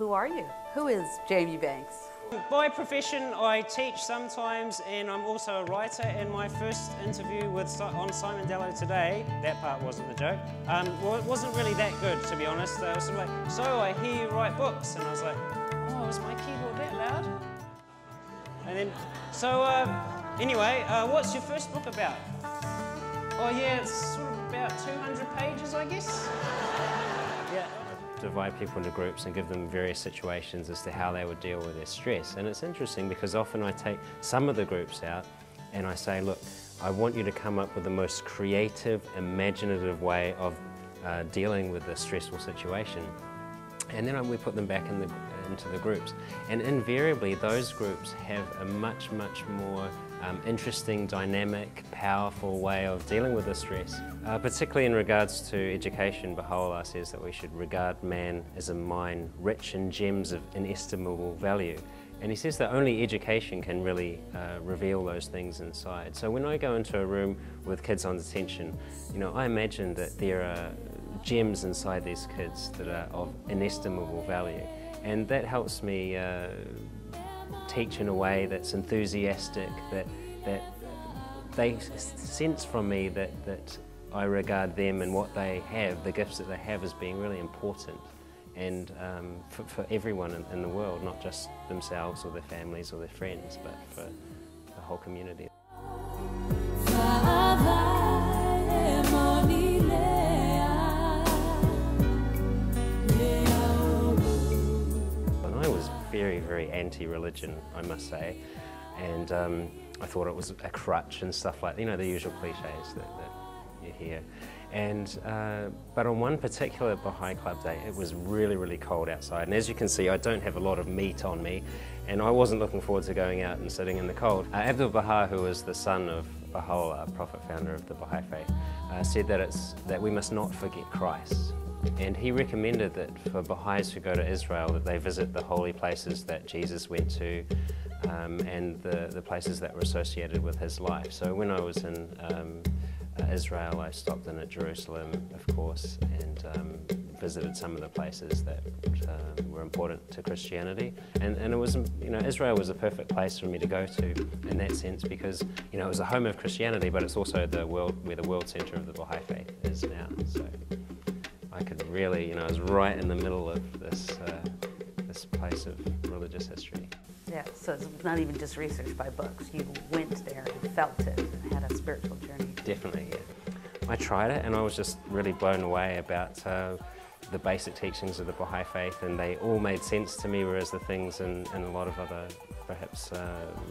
who are you? Who is Jamie Banks? By profession, I teach sometimes, and I'm also a writer. And my first interview on Simon Dello today, that part wasn't the joke, well, it wasn't really that good, to be honest. I was sort of like, so I hear you write books, and I was like, oh, is my keyboard that loud? And then, so anyway, what's your first book about? Oh yeah, it's sort of about 200 pages, I guess. Yeah. Divide people into groups and give them various situations as to how they would deal with their stress. And it's interesting because often I take some of the groups out and I say, look, I want you to come up with the most creative, imaginative way of dealing with this stressful situation. And then we put them back into the groups. And invariably those groups have a much, much more interesting, dynamic, powerful way of dealing with the stress. Particularly in regards to education, Baha'u'llah says that we should regard man as a mine rich in gems of inestimable value. And he says that only education can really reveal those things inside. So when I go into a room with kids on detention, you know, I imagine that there are gems inside these kids that are of inestimable value. And that helps me teach in a way that's enthusiastic, that they sense from me that I regard them and what they have, the gifts that they have, as being really important, and for everyone in the world, not just themselves or their families or their friends, but for the whole community. I was very, very anti-religion, I must say, and I thought it was a crutch and stuff like, you know, the usual cliches that you hear. And but on one particular Baha'i Club day, it was really, really cold outside, and as you can see, I don't have a lot of meat on me, and I wasn't looking forward to going out and sitting in the cold. Abdul Baha, who was the son of Baha'u'llah, prophet founder of the Baha'i Faith, said that we must not forget Christ. And he recommended that for Baha'is who go to Israel, that they visit the holy places that Jesus went to, and the places that were associated with his life. So when I was in Israel, I stopped in at Jerusalem, of course, and visited some of the places that were important to Christianity. And it was, you know, Israel was a perfect place for me to go to in that sense, because, you know, it was a home of Christianity, but it's also where the world centre of the Baha'i Faith is now. So I could really, you know, I was right in the middle of this place of religious history. Yeah, so it's not even just research by books. You went there and felt it and had a spiritual journey. Definitely, yeah. I tried it and I was just really blown away about the basic teachings of the Baha'i Faith, and they all made sense to me, whereas the things in a lot of other, perhaps,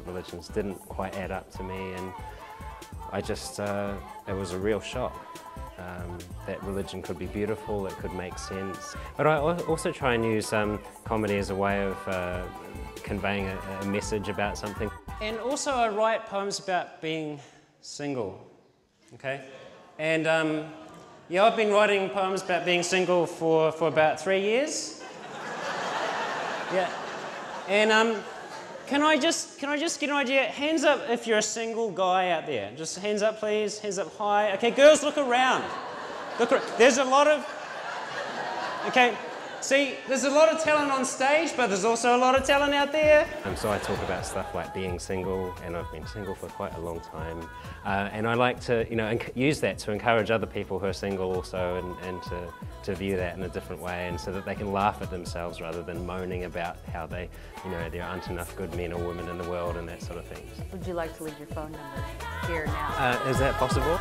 religions didn't quite add up to me, and I just, it was a real shock. That religion could be beautiful, it could make sense. But I also try and use comedy as a way of conveying a message about something. And also I write poems about being single, okay? And yeah, I've been writing poems about being single for about 3 years. Yeah. And can I just get an idea? Hands up if you're a single guy out there. Just hands up, please. Hands up high. Okay, girls, look around. Look, there's a lot of, okay, see, there's a lot of talent on stage, but there's also a lot of talent out there. So I talk about stuff like being single, and I've been single for quite a long time. And I like to, you know, use that to encourage other people who are single also, and to view that in a different way, and so that they can laugh at themselves rather than moaning about how they, you know, there aren't enough good men or women in the world and that sort of thing. Would you like to leave your phone number here now? Is that possible?